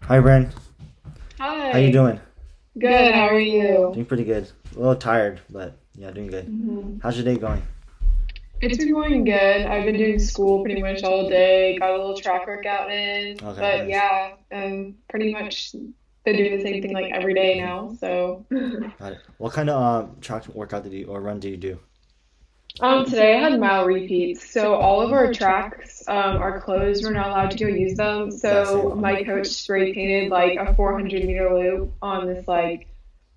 Hi, Brynn. How you Hi. doing? Good. How are you? Doing pretty good. A little tired, but yeah, doing good. How's your day going? It's been going good. I've been doing school pretty much all day. Got a little track workout in, Okay, but nice. yeah, pretty much been doing the same thing like every day hmm now. So, Got it. What kind of track workout did you or run do you do? today I had mile repeats. So all of our tracks are closed. We're not allowed to go use them. Yeah, same. So my coach spray painted like a 400-meter loop on this like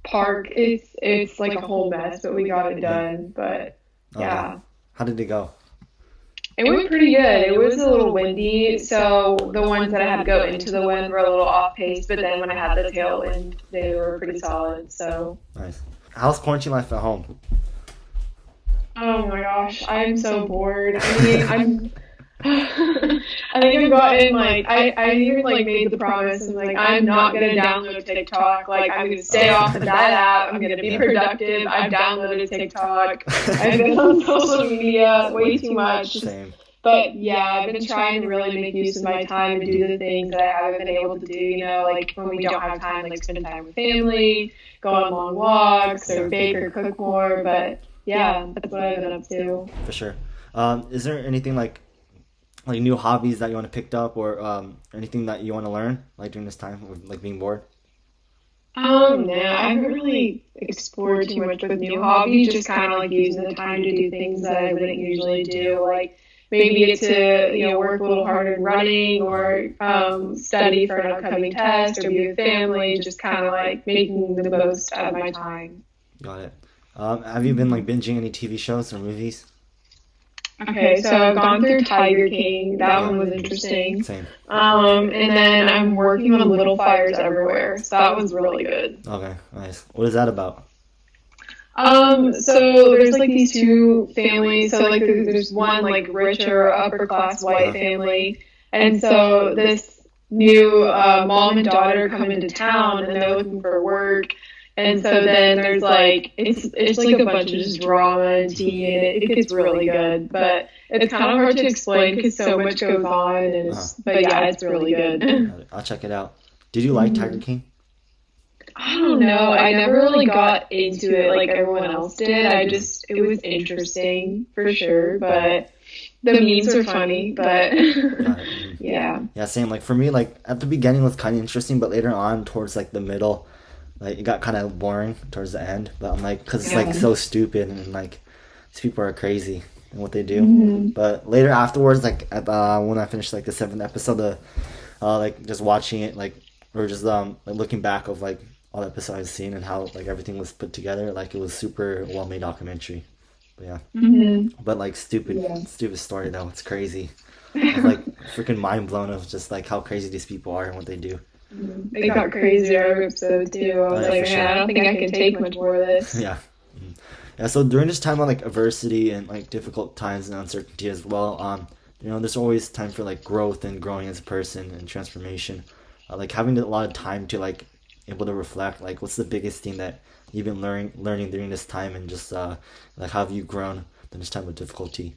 park. It's like a whole mess, but we got it hmm done. But Okay. yeah. How did it go? It went pretty good. It was a little windy, so the ones that I had to go into the wind were a little off pace, but then when I had the tailwind, they were pretty solid. So, Nice. How's quarantine life at home? oh my gosh, I'm so bored. I mean, I'm I think I've gotten like I even like made the promise and like I'm not gonna download TikTok. Like I'm gonna stay off of that app. I'm gonna be productive. I've downloaded TikTok. I've been on social media way too much. Same. But yeah, I've been trying to really make use of my time and do the things that I haven't been able to do, like when we don't have time, like spend time with family, go on long walks, or Yeah, bake or cook more. But yeah, that's what I've been up to. for sure. Is there anything like new hobbies that you want to pick up or anything that you want to learn like during this time of like being bored? No, I haven't really explored too much with new hobbies, just kind of like using the time to do things that I wouldn't usually do, like maybe get to, work a little harder in running or study for an upcoming test or be with family, just kind of like making the most out of my time. Got it. Have you been like binging any TV shows or movies? Okay, so I've gone through Tiger King. That Okay. one was interesting. Same. And then I'm working on Little Fires Everywhere. So that was really good. Okay, nice. What is that about? So there's like these two families. So like there's one like richer upper class white Uh-huh. family, and so this new mom and daughter come into town and they're looking for work. And so then there's like it's like a bunch of just drama and tea, and it gets really good, but it's kind of hard to explain because so much goes on, and Uh-huh. but yeah, it's really good. Got it. I'll check it out. Did you like Tiger King? I don't know. I never really got into it like everyone else did. It was interesting for sure, but the memes are funny, but Got it. yeah. Yeah, same. Like for me, like at the beginning was kind of interesting, but later on towards like the middle, like it got kind of boring towards the end. But I'm like, because it's like Yeah. so stupid and like these people are crazy and what they do. hmm But later afterwards, like when I finished like the seventh episode, like just watching it, like or just like looking back of like all the episodes I've seen and how like everything was put together, like it was super well made documentary. But yeah, hmm but like stupid, Yeah. stupid story though. It's crazy. I'm like freaking mind blown of just like how crazy these people are and what they do. It got crazier every episode too. I Oh was yeah, for like, man, sure. I don't think I can take much more of this. Yeah. Mhm. Yeah. So during this time of like adversity and like difficult times and uncertainty as well, there's always time for like growth and growing as a person and transformation. Like having a lot of time to like able to reflect. Like, what's the biggest thing that you've been learning during this time, and just like how have you grown during this time of difficulty?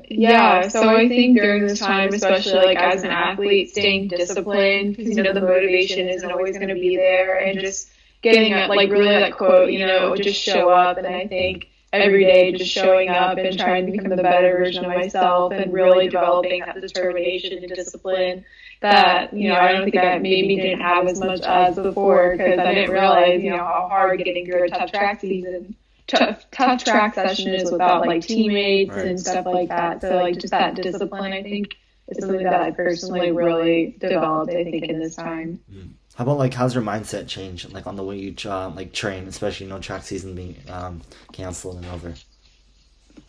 Yeah, so I think during this time, especially like as an athlete, staying disciplined because the motivation isn't always going to be there, and just getting at like really that quote, just show up. And I think every day just showing up and trying to become the better version of myself and really developing that determination and discipline that I don't think I maybe didn't have as much as before because I didn't realize how hard getting through a tough track season tough track session is without like teammates Right. and stuff like that. So like just that discipline, I think, is something that I personally really developed. I think in this time. Mm. How about like how's your mindset change like on the way you like train, especially track season being canceled and over?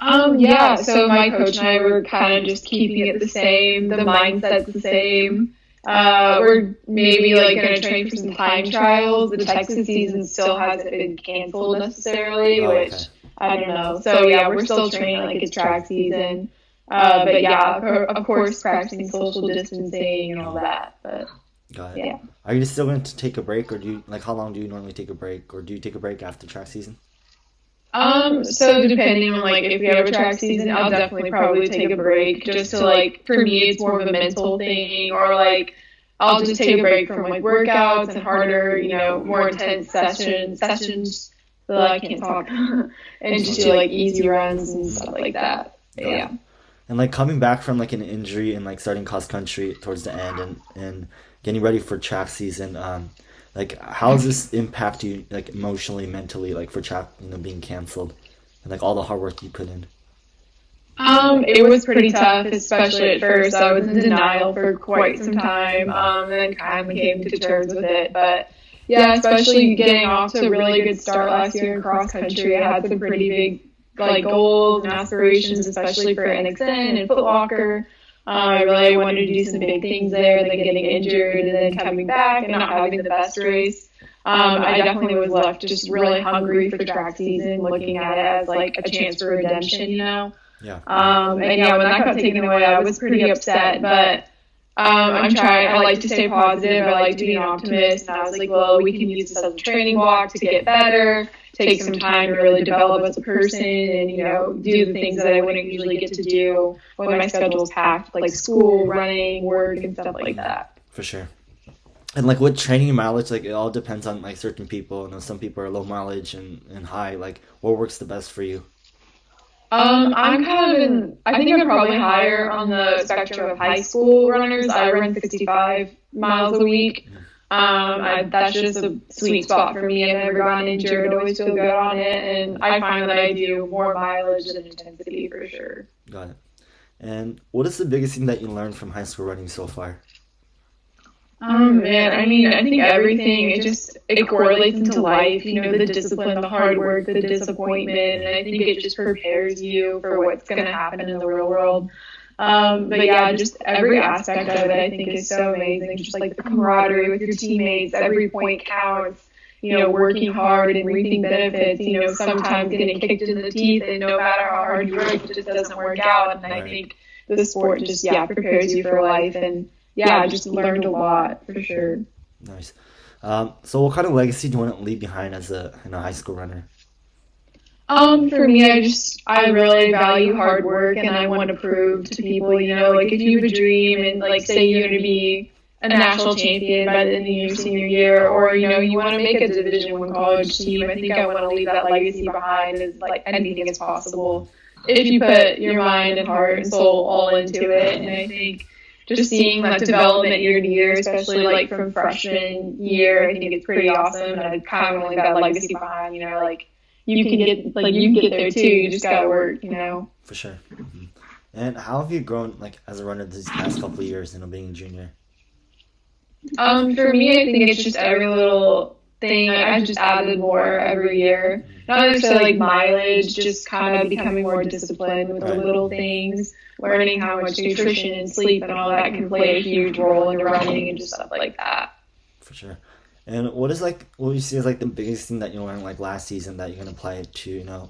Yeah. So my coach and I were kind of just keeping it the same. The mindset's the same. We're maybe like going to train for some time trials. The Texas season still hasn't been canceled necessarily, Oh, okay. which I don't know. So yeah, we're still training like it's track season. But yeah, of course, practicing social distancing and all that. But Got it. yeah. Are you still going to take a break, or do you like how long do you normally take a break, or do you take a break after track season? So depending on like if we have a track season, I'll definitely probably take a break just to like for me it's more of a mental thing or like I'll just take a break from like workouts and harder, more intense sessions so that I can't talk and just do like easy runs and stuff like that. Yeah. And like coming back from like an injury and like starting cross country towards the end and getting ready for track season, like how does this impact you like emotionally, mentally, like for track, being canceled and like all the hard work you put in? It was pretty tough, especially at first. I was in denial for quite some time, and then kind of came to terms with it. But yeah, especially getting off to a really good start last year in cross country, I had some pretty big like goals and aspirations, especially for NXN and Foot Locker. I really wanted to do some big things there, then getting injured and then coming back and not having the best race. I definitely was left just really hungry for track season, looking at it as like a chance for redemption. Yeah. And yeah, when that got taken away, I was pretty upset, but I like to stay positive. I like to be an optimist. And I was like, well, we can use this as a training block to get better, take some time to really develop as a person and, do the things that I wouldn't usually get to do when my schedule's packed, like school, running, work, and stuff like that. For sure. And like with training mileage, like it all depends on like certain people. Some people are low mileage and high. Like what works the best for you? I'm I think I'm probably higher on the spectrum of high school runners. I run 65 miles a week. That's just a sweet spot for me. I've never gotten injured, always feel good on it, and I find that I do more mileage than intensity for sure. Got it. And what is the biggest thing that you learned from high school running so far? Man, I think everything, it correlates into life, the discipline, the hard work, the disappointment, and I think it just prepares you for what's going to happen in the real world. But yeah, just every aspect of it I think is so amazing, just like the camaraderie with your teammates, every point counts, working hard and reaping benefits, sometimes getting kicked in the teeth, and no matter how hard you work, it just doesn't work out, and I think the sport just, prepares you for life, and I just learned a lot for sure. Nice. So what kind of legacy do you want to leave behind as a high school runner? For me, I really value hard work, and I want to prove to people, like if you have a dream and like say you're going to be a national champion by the end of your senior year, or you want to make a Division I college team, I think I want to leave that legacy behind as like anything is possible if you put your mind and heart and soul all into it. And I think just seeing that development year to year, especially like from freshman year, I think it's pretty awesome. And I kind of want that legacy behind, like you can get there too. You just gotta work, For sure. Mm-hmm. And how have you grown like as a runner these past couple of years, being a junior? For me, I think it's just every little thing. I've just added more every year. Not necessarily like mileage, just kind of becoming more disciplined with the little things, learning how much nutrition and sleep and all that can play a huge role in running and just stuff like that. For sure. And what you see as like the biggest thing that you learned like last season that you can apply it to,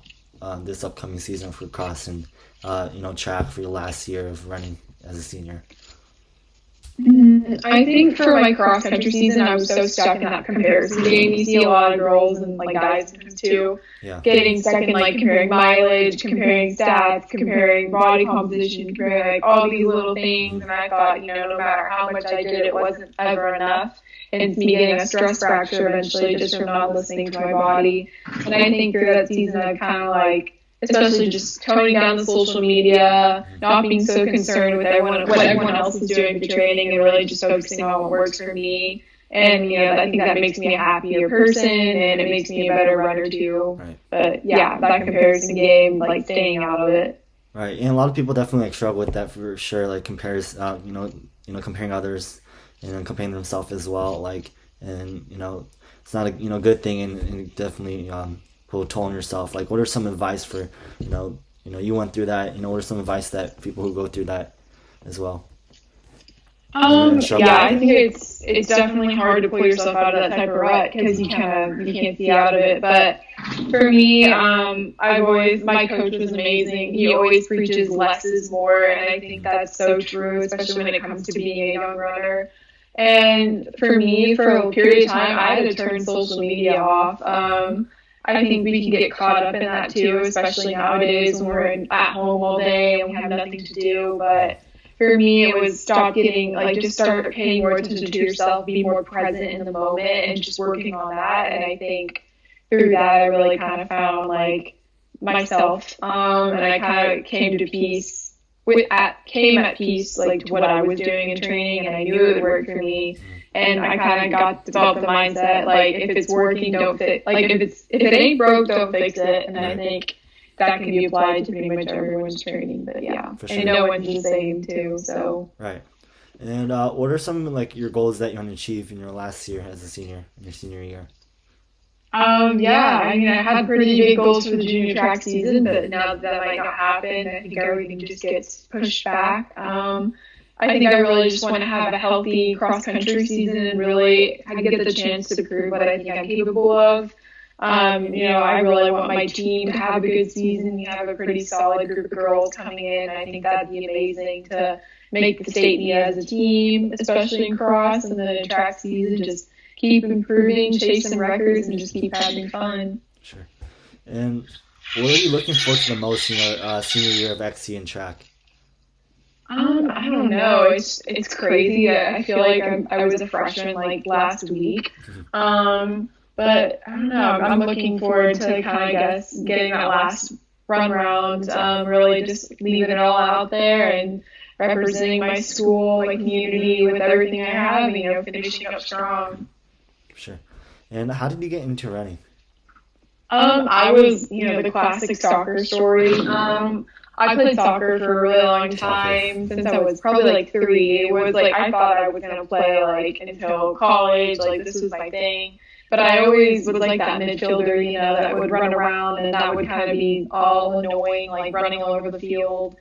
this upcoming season for cross and, track for your last year of running as a senior? I think for my cross country season, I was so stuck in that comparison game. You see a lot of girls and like guys too, getting stuck in like comparing mileage, comparing stats, comparing body composition, comparing like all these little things. And I thought, no matter how much I did, it wasn't ever enough. And it's me getting a stress fracture eventually just from not listening to my body. And I think through that season, I kind of like, especially just toning down the social media, not being so concerned with what everyone else is doing for training, and really just focusing on what works for me. And, I think that makes me a happier person, and it makes me a better runner too. Right. But that comparison game, like staying out of it. Right. And a lot of people definitely like struggle with that for sure. Like compares, comparing others and then comparing themselves as well. Like, and, it's not a, good thing, and definitely, put a toll on yourself. Like, what are some advice for, you went through that, what are some advice that people who go through that as well? I think it's definitely hard to pull yourself out of that type of rut because you can't see out of it. But for me, my coach was amazing. He always preaches less is more, and I think that's so true, especially when it comes to being a young runner. And for me, for a period of time, I had to turn social media off. I think we can get caught up in that too, especially nowadays when we're at home all day and we have nothing to do. But for me, it was stop getting, like, just start paying more attention to yourself, be more present in the moment, and just working on that. And I think through that, I really kind of found, like, myself, and I kind of came to peace came at peace, like, to what I was doing in training, and I knew it would work for me. And I kind of developed the mindset, like, if it's working, don't fix, like, if it ain't broke, don't fix it. And I think that can be applied to pretty much everyone's training. But yeah, For sure. and no one's the same too. So Right. And what are some like your goals that you want to achieve in your last year as a senior, in your senior year? yeah, I mean, I had pretty big goals for the junior track season, but now that might not happen, I think everything just gets pushed back. I think I really just want to have a healthy cross country season and really get the chance to prove what I think I'm capable of. I really want my team to have a good season. We have a pretty solid group of girls coming in. I think that'd be amazing to make the state meet as a team, especially in cross, and then in track season, just keep improving, chase some records, and just keep having fun. Sure. And what are you looking forward to the most in your senior year of XC and track? I don't know. It's crazy. I feel like I was a freshman like last week. But I don't know. I'm looking forward to kind of getting that last run round. Really just leaving it all out there and representing my school, my community with everything I have. And, finishing up strong. Sure. And how did you get into running? I was, the classic soccer story. I played soccer for a really long time, since I was probably like 3. It was like I thought I was gonna play like until college, like this was my thing. But I always was like that midfielder, that would run around, and that would kind of be all annoying, like running all over the field.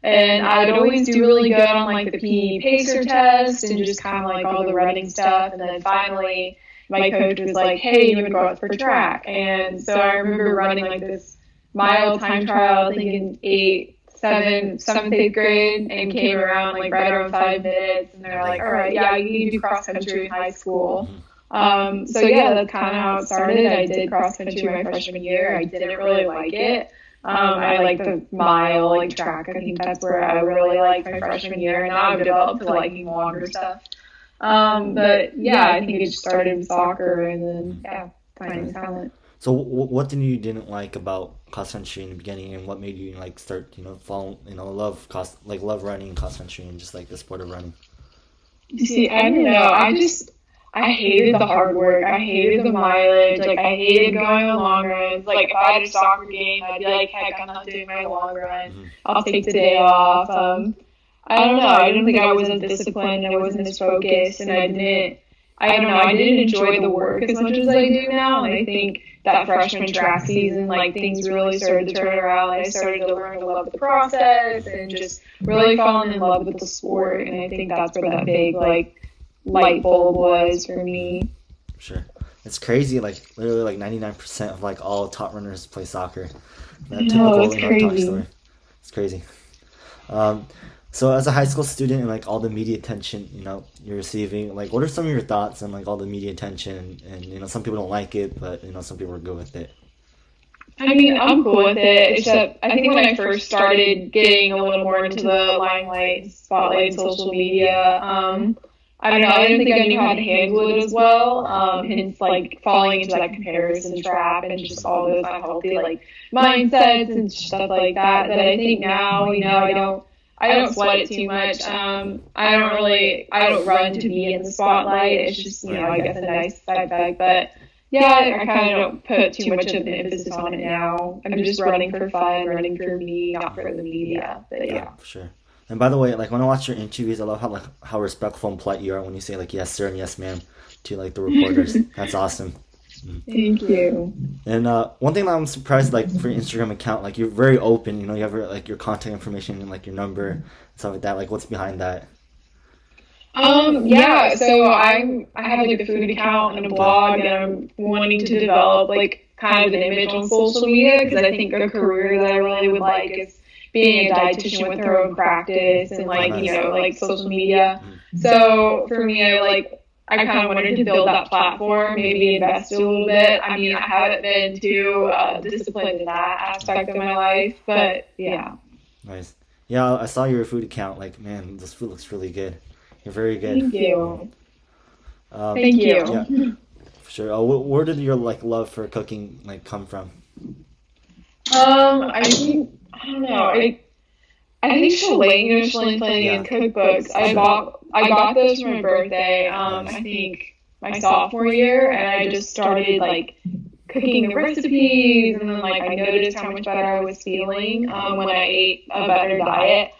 And I'd always do really good on like the PE pacer test and just kind of like all the running stuff. And then finally, my coach was like, "Hey, you want to go out for track?" And so I remember running like this mile time trial, I think in 7th, 8th grade, and came around like right around 5 minutes. And they're like, "All right, yeah, you need to do cross country in high school." So yeah, that's kind of how it started. I did cross country my freshman year. I didn't really like it. I like the mile, like track. I think that's where I really liked my freshman year. And now I've developed to liking longer stuff. But yeah, I think it just started with soccer, and then finding talent. So what did you didn't like about cross country in the beginning, and what made you like start fall love love running cross country and just like the sport of running? You see, I don't know. I hated the hard work. I hated the mileage. Like, I hated going on long runs. Like, if I had a soccer game, I'd be like, heck, I'm not doing my long run. Mm-hmm. I'll take the day off. I don't know. I didn't think I wasn't disciplined. I wasn't as focused, and I didn't enjoy the work as much as I do now. And I think that freshman track season, like, things really started to turn around. I started to learn to love the process and just really falling in love with the sport. And I think that's where that big, like, light bulb was for me. Sure. It's crazy, like literally like 99% of like all top runners play soccer. It's crazy. Story. It's crazy. So as a high school student and like all the media attention, you're receiving, like what are some of your thoughts on like all the media attention, and some people don't like it, but some people are good with it. I mean, I'm cool with it, except I think when I first started getting a little more into the limelight, spotlight, social media, I don't know, I didn't think I knew how to handle it as well, hence, like, falling into that comparison trap and just all those unhealthy, like, mindsets and stuff like that. But I think now, I don't sweat it too much. I don't run to be in the spotlight. It's just, I guess a nice side bag. But, yeah, I kind of don't put too much of an emphasis on it now. I'm just running for fun, running for me, not for the media. But, yeah. For sure. And by the way, like when I watch your interviews, I love how respectful and polite you are when you say like yes sir and yes ma'am to like the reporters. That's awesome. Thank you. And one thing that I'm surprised, like for your Instagram account, like you're very open. You have like your contact information and like your number and stuff like that. Like what's behind that? Yeah. So I have like a food account and a blog, and I'm wanting to develop like kind of an image on social media, because I think a career that I really would like is being a dietitian with her own practice and like, like social media. So for me, I kind of wanted to build that platform, maybe invest a little bit. I mean, I haven't been too disciplined in that aspect of my life, but yeah. Nice. Yeah, I saw your food account. Like, man, this food looks really good. You're very good. Thank you. Um, Thank yeah, you. for sure. Where did your like love for cooking like come from? I think I don't know. I think Shalane planning Yeah, and cookbooks. for sure. I got those for my birthday. Nice. I think my sophomore year, and I just started like cooking the recipes, and then like I noticed how much better I was feeling when I ate a better diet.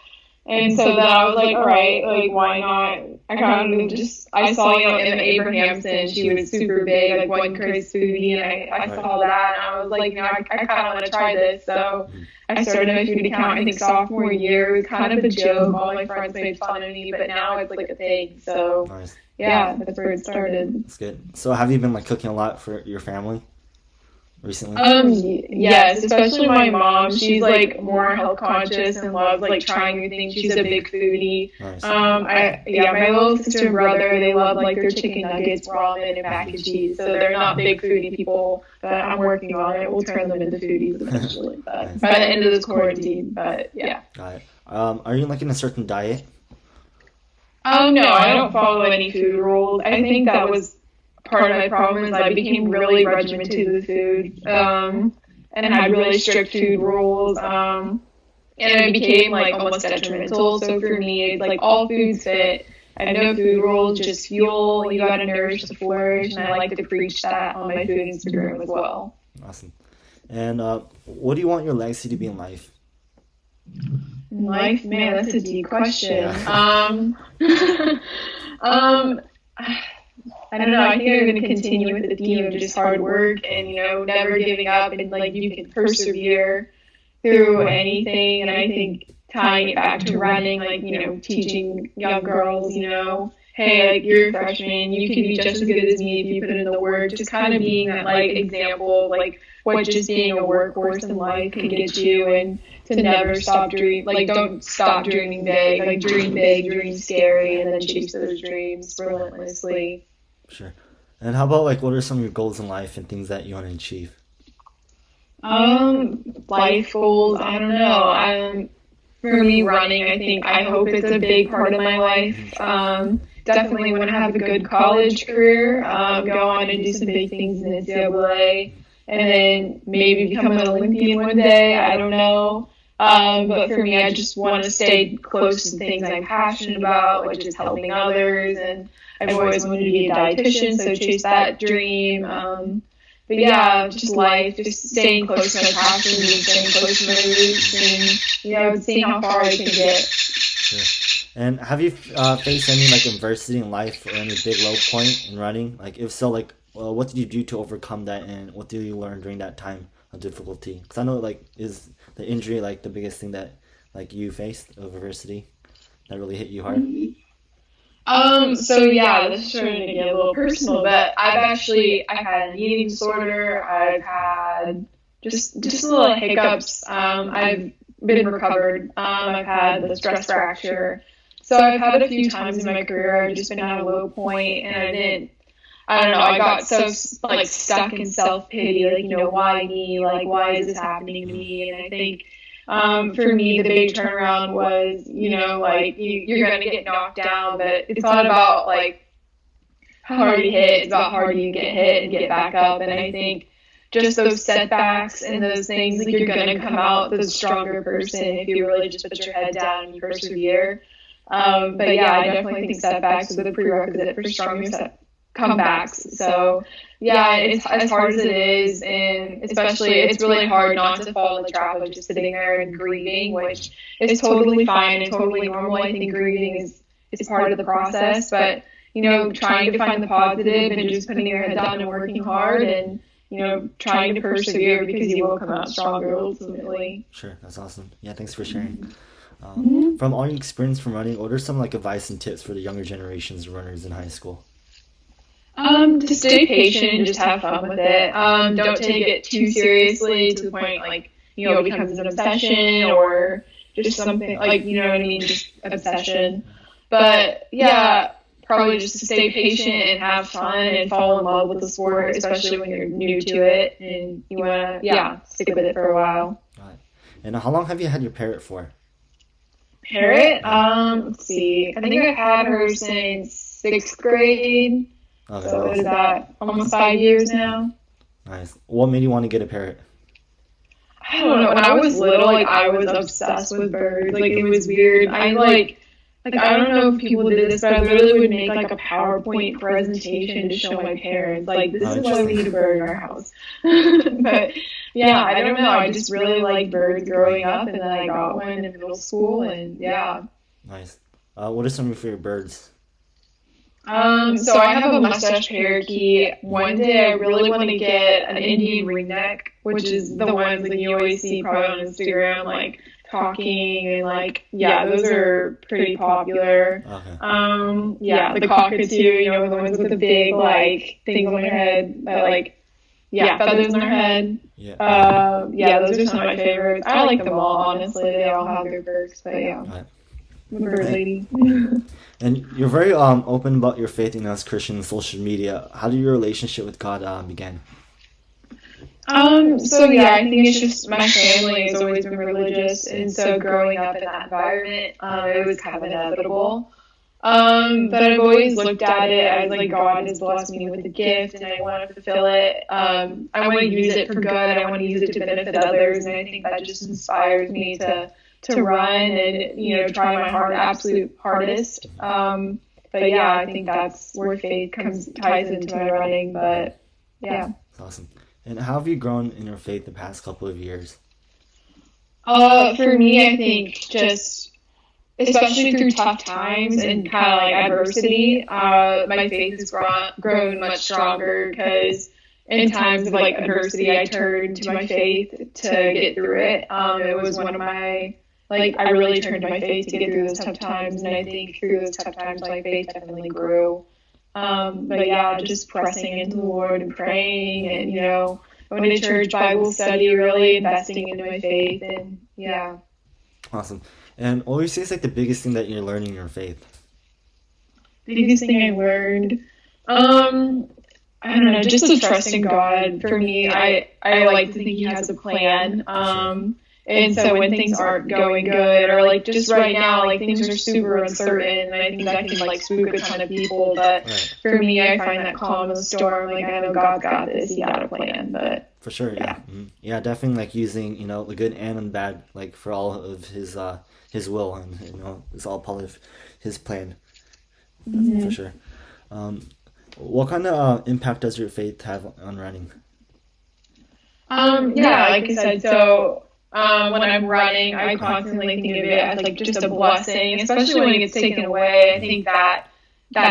And so then I was like, all right, like why not? I kind of just I saw Emma Abrahamson. She was super big, like one crazy foodie, and I Right. saw that, and I was like, I kind of want to try this. So Mhm. I started my food account. I think sophomore year. It was kind of a joke. All my friends made fun of me, but now it's like a thing. So Nice. yeah, that's where it started. That's good. So have you been like cooking a lot for your family recently? Yes, especially my mom. She's like more health conscious and loves like trying new things. She's a big foodie. Nice. My little sister and brother, they love like their chicken nuggets, ramen, and mac and cheese. So they're not big foodie people, but I'm working on it. We'll turn them into foodies eventually, but Nice. by the end of this quarantine. But yeah. Got it. Are you like in a certain diet? No, I don't follow any food rules. I think that was part of my problem is I became really regimented with food, and had really strict food rules, and it became like almost detrimental. So for me, it's like all foods fit. I have no food rules, just fuel. You got to nourish to flourish, and I like to preach that on my food Instagram as well. Awesome. And what do you want your legacy to be in life? Life, man, that's a deep question. Yeah. Um, I don't know. I think I'm going to continue with the theme of just hard work and, never giving up and like you can persevere through anything. And I think tying it back to running, like, teaching young girls, hey, like you're a freshman, you can be just as good as me if you put in the work. Just kind of being that like example of like what just being a workhorse in life can get you and to never stop dreaming. Like don't stop dreaming big. Like dream big, dream scary, and then chase those dreams relentlessly. Sure. And how about like what are some of your goals in life and things that you want to achieve? Life goals. I don't know. For me, running. I hope it's a big part of my life. Definitely want to have a good college career. Go on and do some big things in the NCAA, and then maybe become an Olympian one day. I don't know. But for me, I just want to stay close to things I'm passionate about, which is helping others. And I've always wanted to be a dietitian, so chase that dream. But yeah, just life, just staying close to my passions and staying close to my roots and, seeing how far I can get. Sure. And have you faced any like adversity in life or any big low point in running? Like if so, like what did you do to overcome that, and what did you learn during that time of difficulty? Because I know like is the injury like the biggest thing that like you faced of adversity that really hit you hard? So yeah, this is starting to get a little personal, but I've had an eating disorder. I've had just little hiccups. I've been recovered. I've had the stress fracture. So I've had a few times in my career I've just been at a low point, and I don't know, I got so like stuck in self pity, like why me? Like why is this happening to me? And I think for me, the big turnaround was, like you're going to get knocked down, but it's not about like how hard you hit. It's about how hard you get hit and get back up. And I think just those setbacks and those things, like you're going to come out the stronger person if you really just put your head down and you persevere. But yeah, I definitely think setbacks are the prerequisite for stronger comebacks. So yeah, it's as hard as it is, and especially it's really hard not to fall in the trap of just sitting there and grieving, which is totally fine and totally normal. I think grieving is part of the process, but trying to find the positive and just putting your head down and working hard and trying to persevere because you will come out stronger ultimately. Sure, that's awesome. Yeah, thanks for sharing. From all your experience from running, what are some like advice and tips for the younger generations of runners in high school? To stay patient and just have fun with it. Don't take it too seriously to the point like, it becomes an obsession or just something like, you know what I mean, just obsession. But yeah, probably just to stay patient and have fun and fall in love with the sport, especially when you're new to it and you want to, stick with it for a while. Right. And how long have you had your parrot for? Parrot? Let's see. I think I've had her since sixth grade. Okay, So what is awesome. that? Almost 5 years now. Nice. What made you want to get a parrot? I don't know. When I was little, like I was obsessed with birds. Like it was weird. I I don't know if people did this, but I literally would make like a PowerPoint presentation to show my parents. Like this Oh, is why we need a bird in our house. But yeah, I don't know. I just really liked birds growing up, and then I got one in middle school, and yeah. Nice. What are some of your favorite birds? So I have a mustache parakeet. One day I really want to get an Indian ringneck, which is the ones like you always see probably on Instagram, like talking and like yeah, those are pretty popular. Okay. Yeah, the cockatoo, the ones with the big like things on their head that like yeah, feathers on their head. Yeah. Yeah, those are some of my favorites. I like them all, honestly. They all have their perks, but yeah, Right. I'm a bird lady. And you're very open about your faith, as Christian on social media. How did your relationship with God begin? So yeah, I think it's just my family has always been religious, and so growing up in that environment, it was kind of inevitable. But I've always looked at it as like God has blessed me with a gift, and I want to fulfill it. I want to use it for good. I want to use it to benefit others, and I think that just inspires me to run and try my absolute hardest. But yeah, I think that's where faith ties into my running. But yeah. That's awesome. And how have you grown in your faith the past couple of years? For me, I think just especially through tough times and kind of like adversity, my faith has grown much stronger because in times of like adversity, I turned to my faith to get through it. It was one of my I really turned to my faith to get through those tough times, and I think through those tough times, my faith definitely grew. But yeah, just pressing into the Lord and praying, and going to church, Bible study, really investing into my faith, and yeah. Awesome. And what would you say is like the biggest thing that you're learning in your faith? Biggest thing I learned, I don't know, just to trust in God. For me, I like to think He has a plan. And so when things aren't going good, or like just right now, like things are super uncertain, and I think that can like spook a ton of people. But Right. for me, I find that calm in the storm. Like I know God's got this; He got a plan. But For sure, yeah. Yeah, definitely like using, the good and the bad, like for all of his will, and it's all part of his plan. For sure. What kind of impact does your faith have on running? yeah, like I said, so when I'm running, I constantly think of it as like just a blessing, especially when it gets taken away. I think that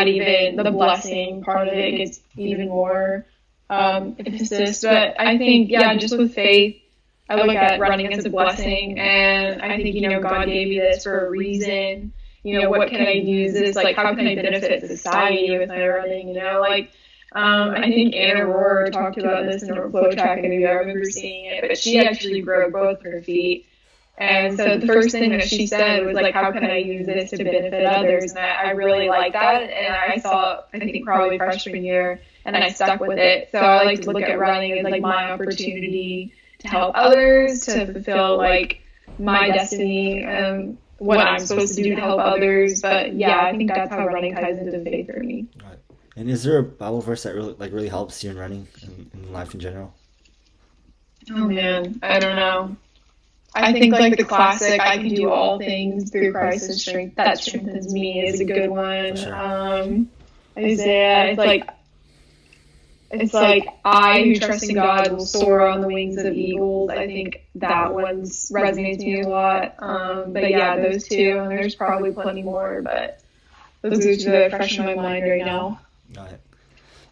even the blessing part of it gets even more emphasis. But I think, yeah, just with faith, I look at running as a blessing, and I think, God gave me this for a reason. What can I use this? Like, how can I benefit society with my running? I think Anna Rohr talked about this in her flow track interview. I remember seeing it, but she actually broke both her feet. And so the first thing that she said was like, how can I use this to benefit others? And I really liked that. And I saw, I think probably freshman year, and I stuck with it. So I like to look at running as like my opportunity to help others, to fulfill like my destiny, what I'm supposed to do to help others. But yeah, I think that's how running ties into faith for me. Right. And is there a Bible verse that really helps you in running and in life in general? Oh man, I don't know. I think like the classic, I can do all things through Christ's strength that strengthens me is a good one. Sure. Isaiah, it's like I who trust in God will soar on the wings of eagles. I think that one resonates with me a lot. But yeah, those two, and there's probably plenty more, but those are two that are fresh in my mind right now. Got it.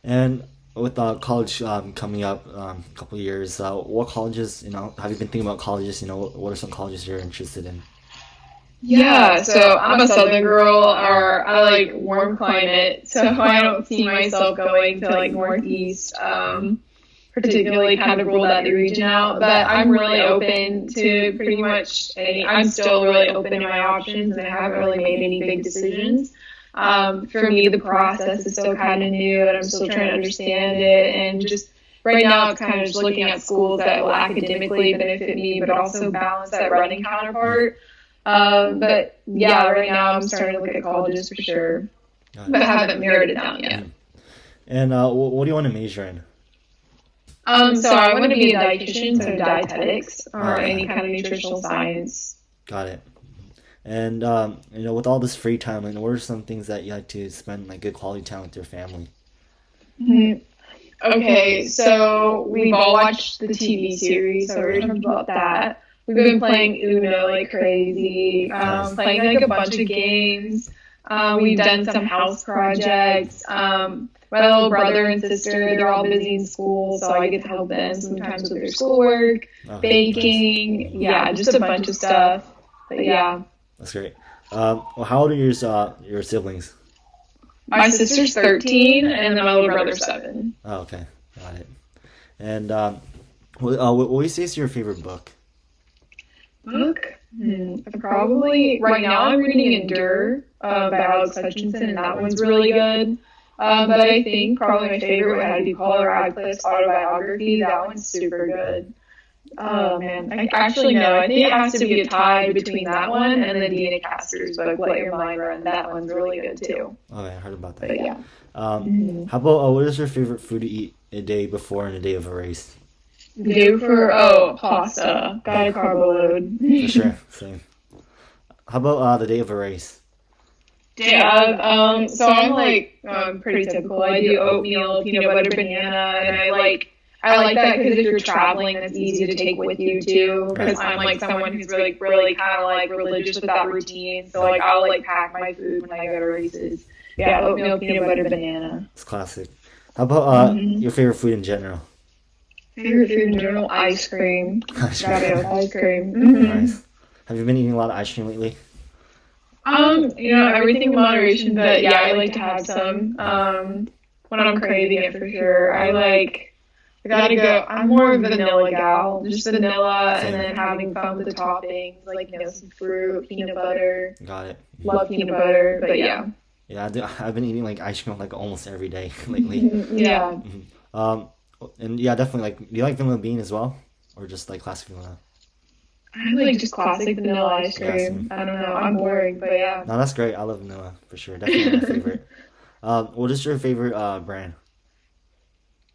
And with college coming up a couple of years, what colleges, have you been thinking about colleges? What are some colleges you're interested in? Yeah, so I'm a southern girl, or I like warm climate, so I don't see myself going to like northeast, particularly kind of rule that region out, but I'm really open to pretty much I'm still really open to my options, and I haven't really made any big decisions. For me, the process is still kind of new, and I'm still trying to understand it, and just right now it's kind of just looking at schools that will academically benefit me, but also balance that running counterpart. But yeah, right now I'm starting to look at colleges for sure, Got but it. haven't narrowed it down yet. Mhm. And what do you want to major in? So I want to be a dietitian, so dietetics Oh, or okay. any kind of nutritional science. Got it. And with all this free time, like, what are some things that you like to spend like good quality time with your family? Mhm. Okay, so we've all watched the TV series, so we're talking about that. We've been playing Uno like crazy, Nice. playing like a bunch of games. We've done some house projects. My little brother and sister, they're all busy in school, so I get to help them sometimes with their schoolwork, Okay, nice. baking, yeah, just a bunch of stuff. But yeah, That's great. Well, how old are your siblings? my sister's 13 and then my little brother's 7. Oh, okay, got it. And what would you say is your favorite book? Book? Probably right now I'm reading Endure by Alex Hutchinson, and that one's really good. But I think probably my favorite would have to be Paula Radcliffe's autobiography. That one's super good. Oh man, I actually no. I think it has to be a tie between that one and the Dina Castor's book, Let Your Mind Run. That one's really good too. Okay, I heard about that. But yeah. How about what is your favorite food to eat a day before and a day of a race? Do for pasta. Got a carbo load. For sure, same. How about the day of a race? Yeah, so I'm like pretty typical. I do oatmeal, peanut butter, banana, and I like that because if you're traveling, that's easy to take with you too. Because I'm like someone who's really kind of like religious with that routine. So like I'll like pack my food when I go to races. Yeah, oatmeal, peanut butter, banana. It's classic. How about your favorite food in general? Favorite food in general, ice cream. Ice Gotta go cream. with ice cream. Mhm. Nice. Have you been eating a lot of ice cream lately? Everything in moderation, but yeah, I like to have some when I'm craving it for sure. I gotta go. I'm more of a vanilla gal, just vanilla, and then having fun with the toppings, like some fruit, peanut butter. Got it. Love peanut butter, but yeah, Yeah, I've been eating like ice cream like almost every day lately. yeah. Mhm. Um, and yeah, definitely like. Do you like vanilla bean as well, or just like classic vanilla? I like just classic vanilla ice Yeah, cream. same. I don't know, I'm boring, but yeah. No, that's great. I love vanilla for sure. Definitely my favorite. What is your favorite brand?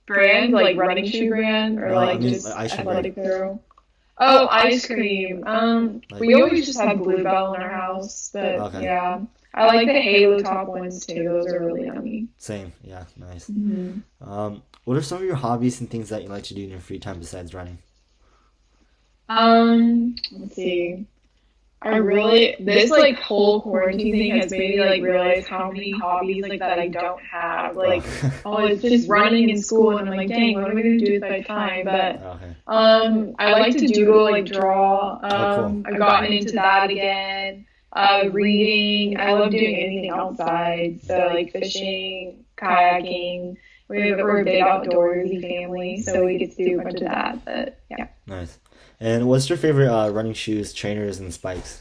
Brand, like running shoe brand, or No, I like mean just ice cream athletic brand. apparel. Oh, ice cream. Like We always just have Bluebell in our house, but okay, yeah. I like the Halo top ones too. Those are really yummy. same. Yeah, nice. Hmm. What are some of your hobbies and things that you like to do in your free time besides running? Let's see. This like whole quarantine thing has made me like realize how many hobbies like that I don't have. Like, oh, it's just running in school, and I'm like, dang, what am I gonna do with my time? But Okay. I like to doodle, like draw. Oh, cool. I've gotten into that again. Reading. I love doing anything outside. So like fishing, kayaking. We're a big outdoorsy family, so we get to do a bunch of that. But yeah. Nice. And what's your favorite running shoes, trainers, and spikes?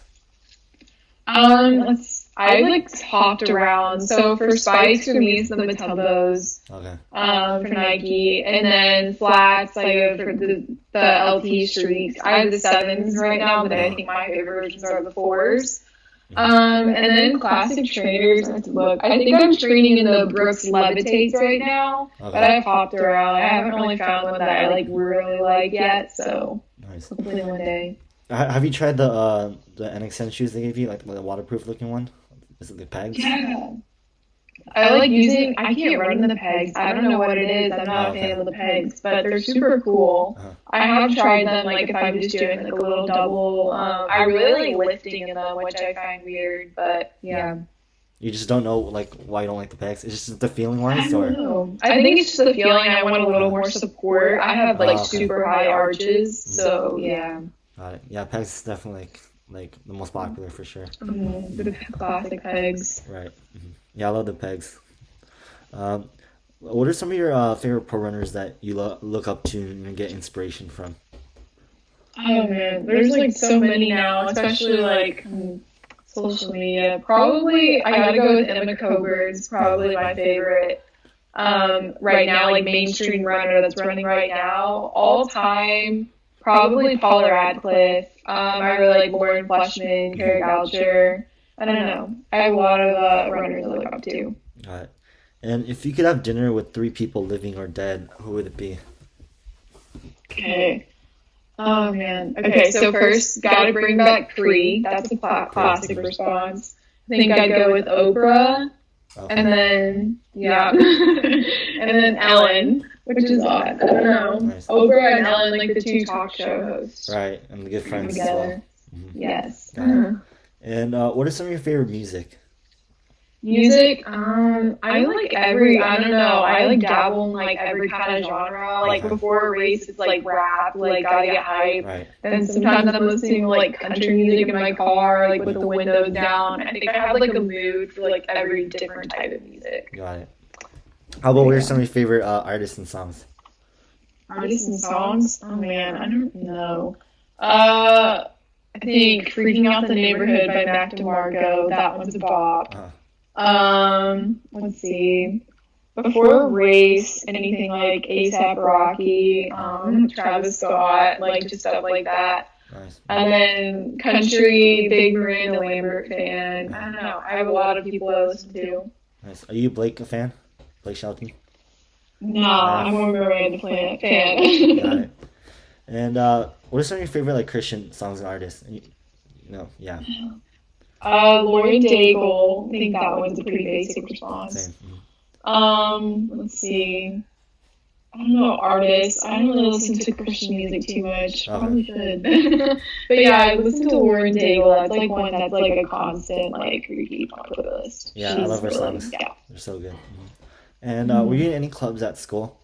I like hopped around. So for spikes, for me, it's the Matumbos, Okay. for Nike, and then flats, I go for the LT Streaks. I have the sevens right now, but I think my favorite versions are the fours. And then classic trainers. Let's look. I think I'm training in the Brooks Levitates right now, but Okay. I've hopped around. I haven't really found one that I like really like yet, so Nice. hopefully one day. Have you tried the NXN shoes they gave you, like the waterproof looking one? Is it the pegs? Yeah. I like using, I can't run the pegs. I don't know what it is. I'm not Oh, a okay. fan of the pegs, but they're super cool. Uh-huh. I have tried them, like if I'm just doing like a little double. I really like lifting in them, which I find weird, but yeah. You just don't know like why you don't like the pegs. It's just the feeling I wise, don't or know. I think it's just the feeling. I want a little more support. I have like Oh, okay. super high arches, so yeah. got it. Yeah, pegs is definitely like the most popular for sure. The classic pegs. Right. Yeah, I love the pegs. What are some of your favorite pro runners that you look up to and get inspiration from? Oh man, there's like so many now, especially like social media. Probably I gotta go with Emma Coburn's probably my favorite. Right now, like mainstream runner that's running right now, all time, probably Paula Radcliffe. I really like Lauren Fleshman, Carrie Goucher. I don't know. I have a lot of runners I look up to. Got it. And if you could have dinner with three people, living or dead, who would it be? Okay. Oh man. Okay, so first, gotta bring back Creed. That's a classic response. I think I'd go with Oprah, Okay. and then yeah, and then Ellen, which is odd. I don't know. Nice. Oprah and Ellen, like the two talk show hosts Right, and the good friends as well. together. Yes. Got it. And what are some of your favorite music? Music, I like I don't know, I like dabble in like every kind of genre. Like before a race, it's like rap, like gotta get hype. Right. Then sometimes I'm listening to like country music in my car, like with the windows down. I think I have like a mood for like every different type of music. Got it. How about what are some of your favorite artists and songs? Artists and songs? Oh man, I don't know. I think Freaking Out the Neighborhood by Mac DeMarco, that one's a bop. Let's see. Before a race, anything like A$AP Rocky, Travis Scott, like just stuff like that. Nice. And then country, big Miranda Lambert fan. I don't know. I have a lot of people I listen to. Nice. Are you Blake a fan? Blake Shelton? No, I'm more Miranda fan. Got it. And what are some of your favorite like Christian songs and artists? Yeah. Lauren Daigle. I think that one's a pretty basic response. Same. Let's see. I don't know artists. I don't really listen to Christian music too much. Probably should. But yeah, I listen to Lauren Daigle. That's like one that's like a constant like repeat on my playlist. Yeah, She's I love her really- songs. Yeah. They're so good. And were you in any clubs at school?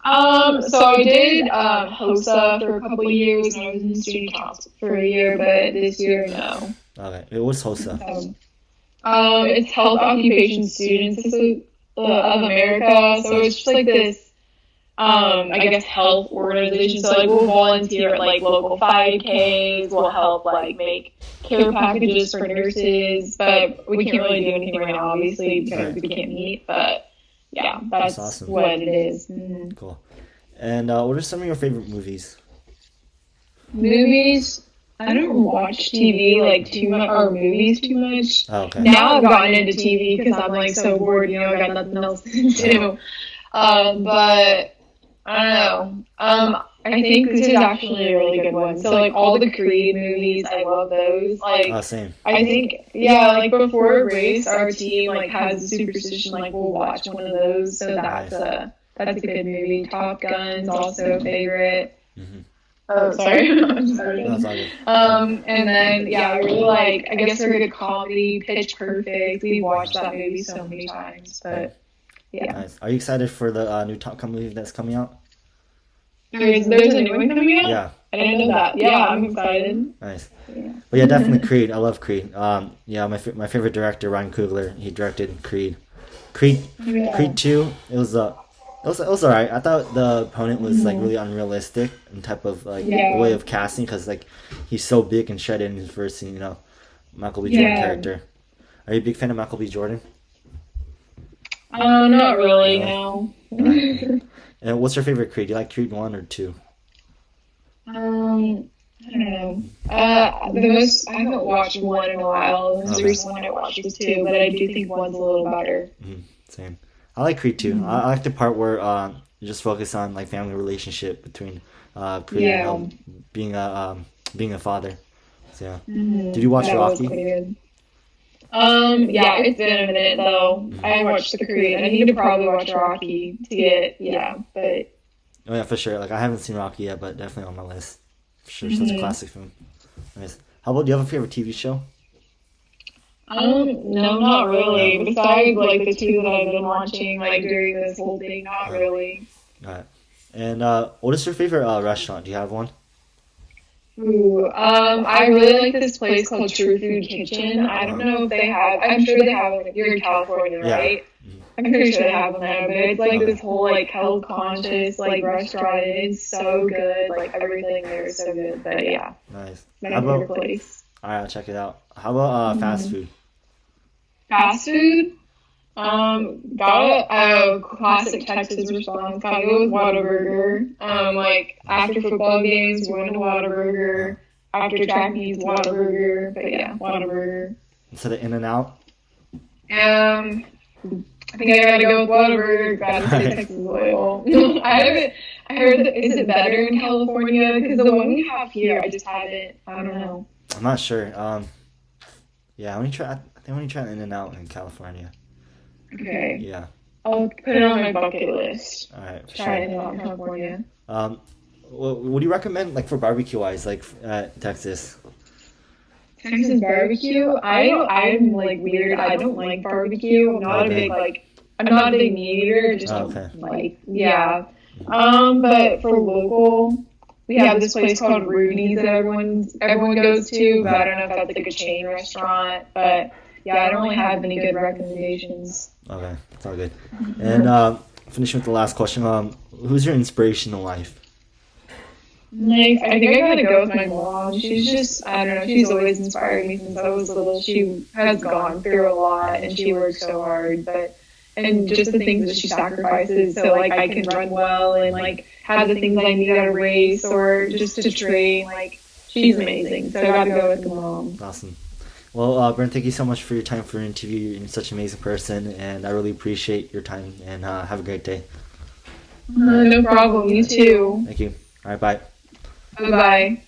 So I did HOSA for a couple of years, and I was in student council for a year, but this year, no. Okay. It was HOSA. It's Health Occupation Students of America, so it's just like this, I guess, health organization. So like we'll volunteer at like local 5Ks, we'll help like make care packages for nurses, but we can't really do anything right now, obviously, because we can't meet. But yeah, that's awesome. what it is. Mhm. Cool. And what are some of your favorite movies? Movies. I don't watch TV like too much or movies too much. Oh, okay. Now I've gotten into TV because I'm like so bored, I got nothing else to do. But I don't know. I think this is actually a really good one. So like all the Creed movies, I love those. Like Same. I think like before a race, our team like has a superstition like we'll watch one of those. So that's a good movie. Top Gun's also a favorite. Mm-hmm. Oh, sorry. I'm sorry. That's all good. And then I really like. I guess they're a good comedy. Pitch Perfect. We've watched that movie so many times, but yeah. Nice. Are you excited for the new Top Gun movie that's coming out? There's a new one coming out. Yeah. I didn't know that. Yeah, I'm excited. Nice. Yeah. But yeah, definitely Creed. I love Creed. My favorite director, Ryan Coogler. He directed Creed. Creed 2. It was alright. I thought the opponent was like really unrealistic in type of like way of casting because like he's so big and shredded in his first scene. Michael B. Jordan character. Are you a big fan of Michael B. Jordan? Not really. No. And what's your favorite Creed? Do you like Creed 1 or 2? I don't know. I haven't watched 1 in a while. The most recent one I watched was 2, but I do think 1's a little better. Same. I like Creed 2. I like the part where you just focus on like family relationship between Creed and being a father. So yeah. Did you watch Rocky? Was pretty good. It's been a minute though. I haven't watched the Creed. I need to probably watch Rocky to get but Oh yeah, for sure. Like I haven't seen Rocky yet, but definitely on my list. For sure, such a classic film. Nice. How about do you have a favorite TV show? No, not really. Besides like the two that I've been watching like during this whole thing, not really. Alright. And what is your favorite restaurant? Do you have one? Ooh, I really like this place called True Food Kitchen. I don't know if they have. I'm sure they have it. You're in California, right? I'm pretty sure they have them there. But it's like this whole like health conscious like restaurant. It's so good. Like everything there is so good. But yeah, Nice. my favorite place. Alright, I'll check it out. How about fast food? Fast food. Got a classic Texas response. Gotta go with Whataburger. Like after football games, we're going to Uh, Whataburger. After track meets, Whataburger. But yeah, Whataburger. Instead of In and Out. Um, I think I gotta go with Whataburger. Gotta stay Texas loyal. I haven't. I heard that is it better in California? Because the one we have here, I just haven't. I don't know. I'm not sure. Yeah, I think I only tried In and Out in California. Okay, Yeah. I'll put it on my bucket list. All right, for Try sure. it out in California. Um, what do you recommend like for barbecue wise, like at Texas? Texas barbecue. I'm like weird. I don't like barbecue. I'm not a Okay. big like. I'm not a big meat eater. Just Oh, don't okay. like. Yeah. But for local, we have this place called Rudy's that everyone goes to. But I don't know if that's like a chain restaurant. But yeah, I don't really have any good recommendations. Okay, it's all good. And finishing with the last question. Who's your inspiration in life? Like, I think I gotta go with my mom. She's just, I don't know, she's always inspired me since I was little. She has gone through a lot and she works so hard, and just the things that she sacrifices so, like, I can run well and, like, have the things I need at a race or just to train. Like, she's amazing. So I gotta go with my mom. Awesome. Well, Brynn, thank you so much for your time for your interview. You're such an amazing person, and I really appreciate your time. And have a great day. No problem. You too. Thank you. All right, bye. Bye bye.